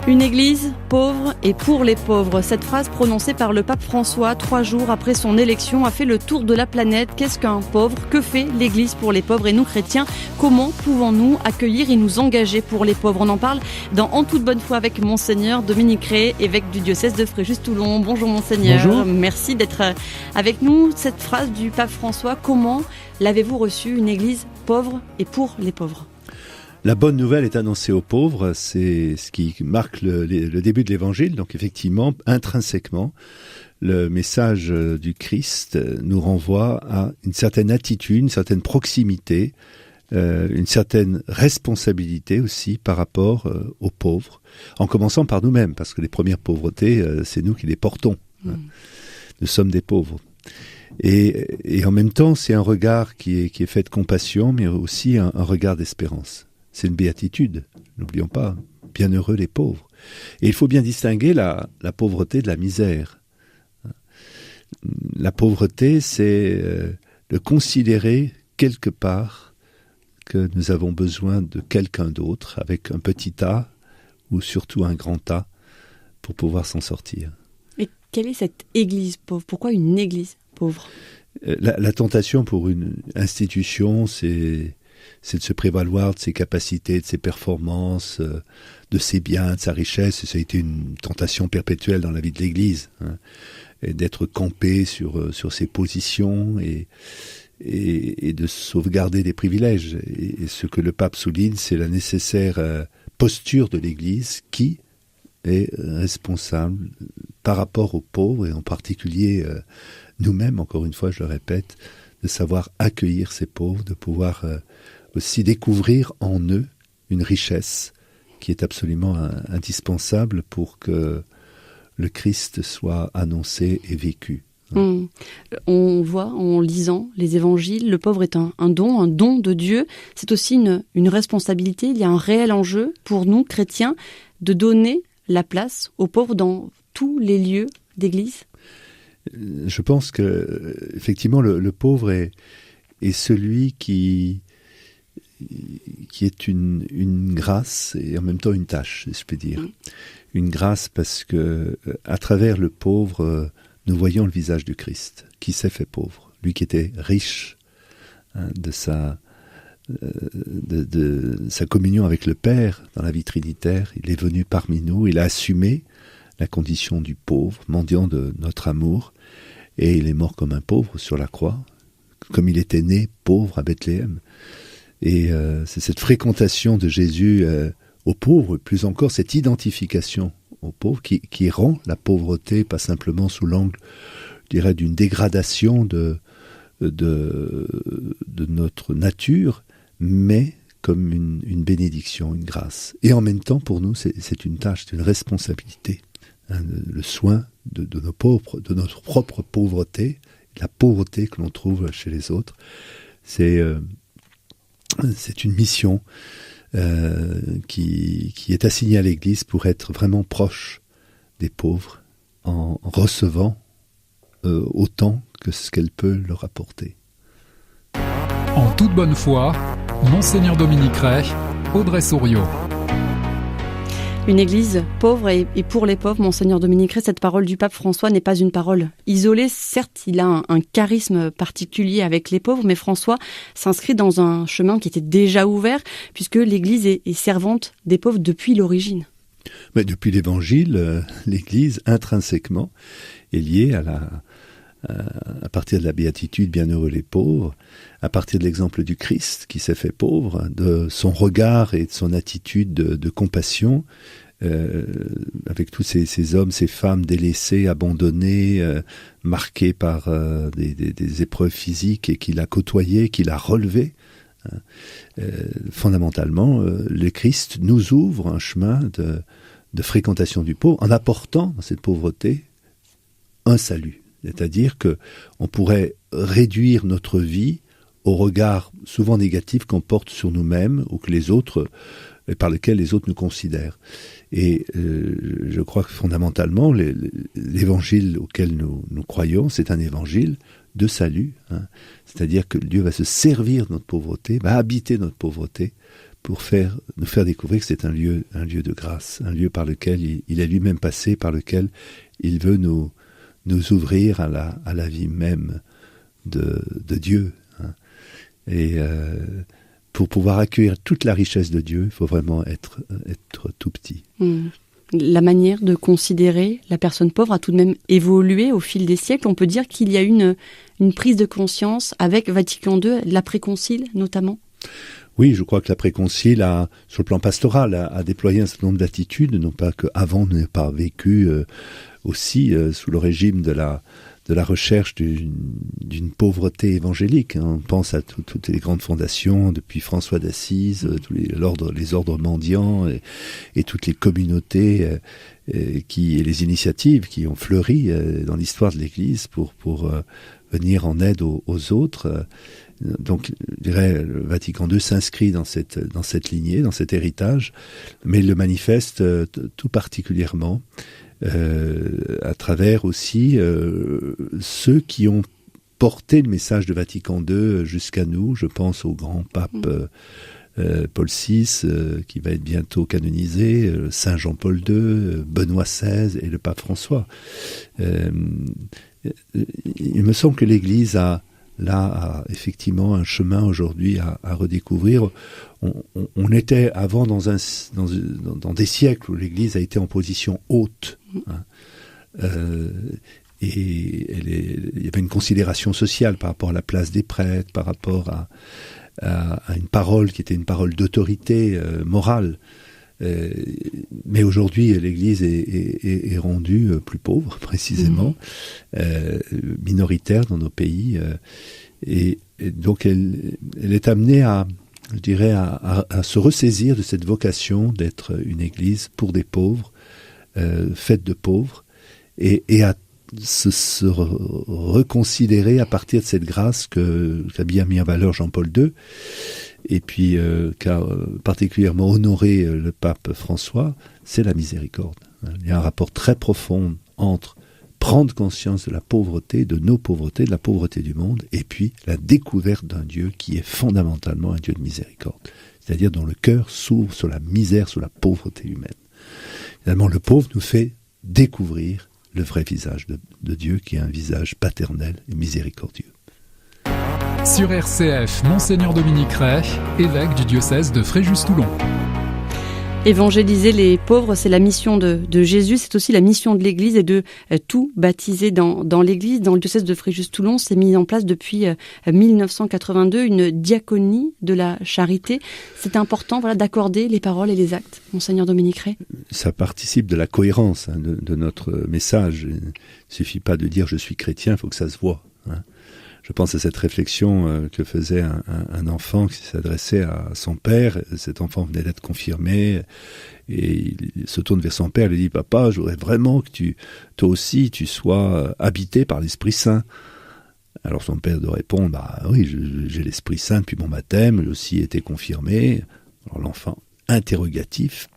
Une église pauvre et pour les pauvres. Cette phrase prononcée par le pape François 3 jours après son élection a fait le tour de la planète. Qu'est-ce qu'un pauvre ? Que fait l'église pour les pauvres ? Et nous, chrétiens, comment pouvons-nous accueillir et nous engager pour les pauvres ? On en parle dans En toute bonne foi avec Monseigneur Dominique Rey, évêque du diocèse de Fréjus-Toulon. Bonjour Monseigneur. Bonjour. Merci d'être avec nous. Cette phrase du pape François, comment l'avez-vous reçue ? Une église pauvre et pour les pauvres. La bonne nouvelle est annoncée aux pauvres, c'est ce qui marque le début de l'évangile. Donc effectivement, intrinsèquement, le message du Christ nous renvoie à une certaine attitude, une certaine proximité, une certaine responsabilité aussi par rapport aux pauvres, en commençant par nous-mêmes, parce que les premières pauvretés, c'est nous qui les portons. Nous sommes des pauvres. Et en même temps, c'est un regard qui est fait de compassion, mais aussi un regard d'espérance. C'est une béatitude, n'oublions pas, bienheureux les pauvres. Et il faut bien distinguer la pauvreté de la misère. La pauvreté, c'est de considérer quelque part que nous avons besoin de quelqu'un d'autre, avec un petit A ou surtout un grand A, pour pouvoir s'en sortir. Et quelle est cette église pauvre ? Pourquoi une église pauvre ? La tentation pour une institution, c'est de se prévaloir de ses capacités, de ses performances, de ses biens, de sa richesse. Et ça a été une tentation perpétuelle dans la vie de l'Église, et d'être campé sur ses positions et de sauvegarder des privilèges. Et ce que le pape souligne, c'est la nécessaire posture de l'Église qui est responsable par rapport aux pauvres, et en particulier nous-mêmes, encore une fois, je le répète, de savoir accueillir ces pauvres, de pouvoir aussi découvrir en eux une richesse qui est absolument indispensable pour que le Christ soit annoncé et vécu. On voit en lisant les évangiles, le pauvre est un don de Dieu. C'est aussi une responsabilité, il y a un réel enjeu pour nous, chrétiens, de donner la place aux pauvres dans tous les lieux d'église. Je pense que effectivement le pauvre est celui qui est une grâce et en même temps une tâche, si je peux dire. Une grâce parce que à travers le pauvre, nous voyons le visage du Christ, qui s'est fait pauvre. Lui qui était riche de sa communion avec le Père dans la vie trinitaire. Il est venu parmi nous, il a assumé la condition du pauvre, mendiant de notre amour, et il est mort comme un pauvre sur la croix, comme il était né pauvre à Bethléem. Et c'est cette fréquentation de Jésus aux pauvres, plus encore cette identification aux pauvres, qui rend la pauvreté pas simplement sous l'angle, je dirais, d'une dégradation de notre nature, mais comme une bénédiction, une grâce. Et en même temps, pour nous, c'est une tâche, c'est une responsabilité. Le soin de nos pauvres, de notre propre pauvreté, la pauvreté que l'on trouve chez les autres, c'est une mission qui est assignée à l'Église pour être vraiment proche des pauvres en recevant autant que ce qu'elle peut leur apporter. En toute bonne foi, Monseigneur Dominique Rey, Audrey Souriau. Une église pauvre et pour les pauvres, Monseigneur Dominique Rey, cette parole du pape François n'est pas une parole isolée. Certes, il a un charisme particulier avec les pauvres, mais François s'inscrit dans un chemin qui était déjà ouvert, puisque l'église est servante des pauvres depuis l'origine. Mais depuis l'Évangile, l'Église, intrinsèquement, est liée à partir de la béatitude, bienheureux les pauvres, à partir de l'exemple du Christ qui s'est fait pauvre, de son regard et de son attitude de compassion, avec tous ces hommes, ces femmes délaissés, abandonnés, marqués par des épreuves physiques, et qu'il a côtoyés, qu'il a relevés. Fondamentalement, le Christ nous ouvre un chemin de fréquentation du pauvre, en apportant dans cette pauvreté un salut. C'est-à-dire qu'on pourrait réduire notre vie au regard souvent négatif qu'on porte sur nous-mêmes ou que les autres, par lequel les autres nous considèrent. Et je crois que fondamentalement, l'évangile auquel nous croyons, c'est un évangile de salut. C'est-à-dire que Dieu va se servir de notre pauvreté, va habiter notre pauvreté pour nous faire découvrir que c'est un lieu de grâce, un lieu par lequel il est lui-même passé, par lequel il veut nous ouvrir à la vie même de Dieu. Hein. Et pour pouvoir accueillir toute la richesse de Dieu, il faut vraiment être tout petit. La manière de considérer la personne pauvre a tout de même évolué au fil des siècles. On peut dire qu'il y a une prise de conscience avec Vatican II, l'après-concile notamment. Oui, je crois que l'après-concile sur le plan pastoral, a déployé un certain nombre d'attitudes, non pas qu'avant on n'ait pas vécu aussi sous le régime de la recherche d'une pauvreté évangélique. On pense à toutes les grandes fondations, depuis François d'Assise, les ordres mendiants et toutes les communautés et les initiatives qui ont fleuri dans l'histoire de l'Église pour venir en aide aux autres. Donc, je dirais, le Vatican II s'inscrit dans cette lignée, dans cet héritage, mais il le manifeste tout particulièrement à travers aussi ceux qui ont porté le message de Vatican II jusqu'à nous. Je pense au grand pape Paul VI, qui va être bientôt canonisé, Saint Jean-Paul II, Benoît XVI et le pape François. Il me semble que l'Église a effectivement un chemin aujourd'hui à redécouvrir. On était avant dans des siècles où l'Église a été en position haute. Hein. Et il y avait une considération sociale par rapport à la place des prêtres, par rapport à une parole qui était une parole d'autorité morale. Mais aujourd'hui, l'Église est rendue plus pauvre, précisément, minoritaire dans nos pays, et donc elle est amenée à se ressaisir de cette vocation d'être une Église pour des pauvres, faite de pauvres, et à se reconsidérer à partir de cette grâce qu'a bien mis en valeur Jean-Paul II, et puis qu'a particulièrement honoré le pape François, c'est la miséricorde. Il y a un rapport très profond entre prendre conscience de la pauvreté, de nos pauvretés, de la pauvreté du monde, et puis la découverte d'un Dieu qui est fondamentalement un Dieu de miséricorde, c'est-à-dire dont le cœur s'ouvre sur la misère, sur la pauvreté humaine. Finalement, le pauvre nous fait découvrir le vrai visage de Dieu, qui est un visage paternel et miséricordieux. Sur RCF, Monseigneur Dominique Ray, évêque du diocèse de Fréjus-Toulon. Évangéliser les pauvres, c'est la mission de Jésus, c'est aussi la mission de l'Église et de tout baptiser dans l'Église. Dans le diocèse de Fréjus-Toulon, c'est mis en place depuis 1982 une diaconie de la charité. C'est important d'accorder les paroles et les actes. Monseigneur Dominique Ray. Ça participe de la cohérence de notre message. Il ne suffit pas de dire « je suis chrétien », il faut que ça se voit. Hein. Je pense à cette réflexion que faisait un enfant qui s'adressait à son père. Cet enfant venait d'être confirmé et il se tourne vers son père et lui dit « Papa, je voudrais vraiment que toi aussi, tu sois habité par l'Esprit Saint. » Alors son père doit répondre « Bah oui, j'ai l'Esprit Saint depuis mon baptême, j'ai aussi été confirmé. » Alors l'enfant, interrogatif,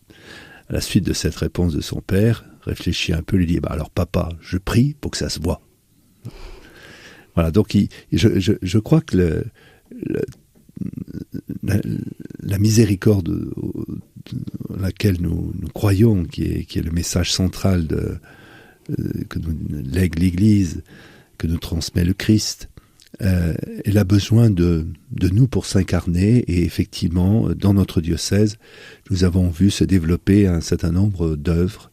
à la suite de cette réponse de son père, réfléchit un peu, lui dit « Bah alors papa, je prie pour que ça se voit. » Voilà, donc je crois que la miséricorde à laquelle nous croyons, qui est le message central que nous lègue l'Église, que nous transmet le Christ, elle a besoin de nous pour s'incarner. Et effectivement, dans notre diocèse, nous avons vu se développer un certain nombre d'œuvres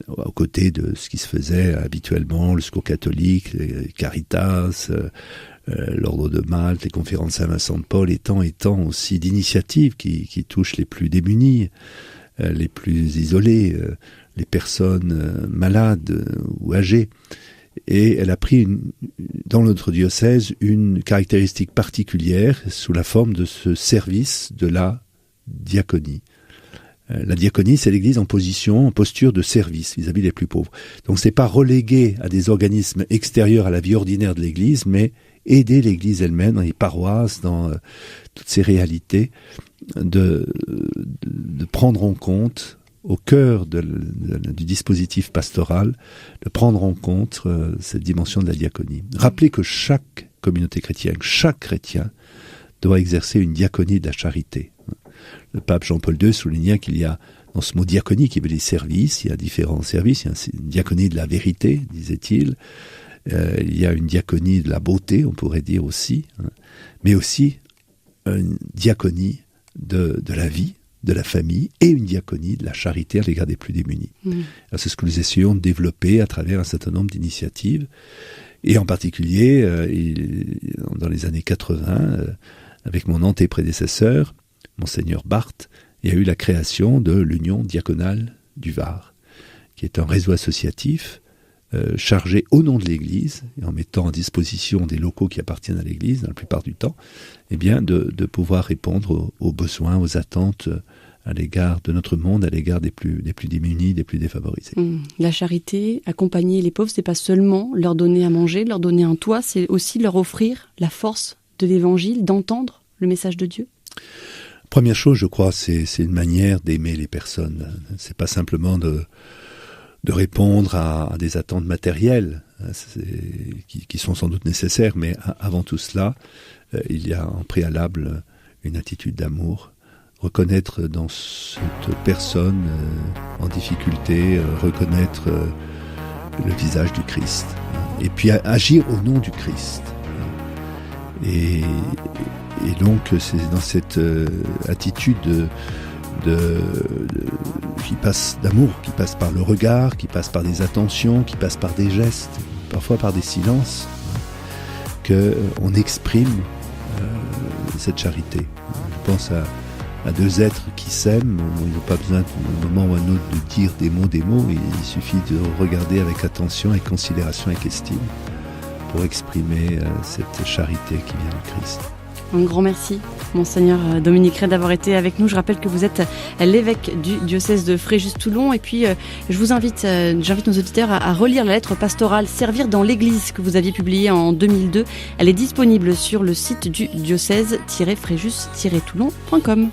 aux côtés de ce qui se faisait habituellement, le Secours catholique, les Caritas, l'Ordre de Malte, les conférences Saint-Vincent de Paul, et tant aussi d'initiatives qui touchent les plus démunis, les plus isolés, les personnes malades ou âgées. Et elle a pris dans notre diocèse une caractéristique particulière sous la forme de ce service de la diaconie. La diaconie, c'est l'Église en posture de service vis-à-vis des plus pauvres. Donc c'est pas relégué à des organismes extérieurs à la vie ordinaire de l'Église, mais aider l'Église elle-même dans les paroisses, dans toutes ces réalités, de prendre en compte, au cœur du dispositif pastoral, de prendre en compte cette dimension de la diaconie. Rappelez que chaque communauté chrétienne, chaque chrétien, doit exercer une diaconie de la charité. Le pape Jean-Paul II soulignait qu'il y a, dans ce mot diaconie, qui veut dire service, il y a différents services. Il y a une diaconie de la vérité, disait-il. Il y a une diaconie de la beauté, on pourrait dire aussi, mais aussi une diaconie de la vie, de la famille, et une diaconie de la charité à l'égard des plus démunis. Alors, c'est ce que nous essayons de développer à travers un certain nombre d'initiatives, et en particulier, dans les années 80, avec mon antéprédécesseur, Monseigneur Barthes, il y a eu la création de l'Union diaconale du Var, qui est un réseau associatif chargé au nom de l'Église, et en mettant à disposition des locaux qui appartiennent à l'Église, dans la plupart du temps, eh bien de pouvoir répondre aux besoins, aux attentes à l'égard de notre monde, à l'égard des plus démunis, des plus défavorisés. La charité, accompagner les pauvres, c'est pas seulement leur donner à manger, leur donner un toit, c'est aussi leur offrir la force de l'Évangile, d'entendre le message de Dieu. Première chose, je crois, c'est une manière d'aimer les personnes. C'est pas simplement de répondre à des attentes matérielles qui sont sans doute nécessaires, mais avant tout cela, il y a en préalable une attitude d'amour. Reconnaître dans cette personne en difficulté, reconnaître le visage du Christ, et puis agir au nom du Christ. Et donc c'est dans cette attitude qui passe d'amour, qui passe par le regard, qui passe par des attentions, qui passe par des gestes, parfois par des silences, qu'on exprime cette charité. Je pense à deux êtres qui s'aiment, ils n'ont pas besoin d'un moment ou un autre de dire des mots, il suffit de regarder avec attention, avec considération, avec estime, pour exprimer cette charité qui vient du Christ. Un grand merci, Monseigneur Dominique Rey, d'avoir été avec nous. Je rappelle que vous êtes l'évêque du diocèse de Fréjus-Toulon. Et puis, j'invite nos auditeurs à relire la lettre pastorale « Servir dans l'Église » que vous aviez publiée en 2002. Elle est disponible sur le site du diocèse-fréjus-toulon.com.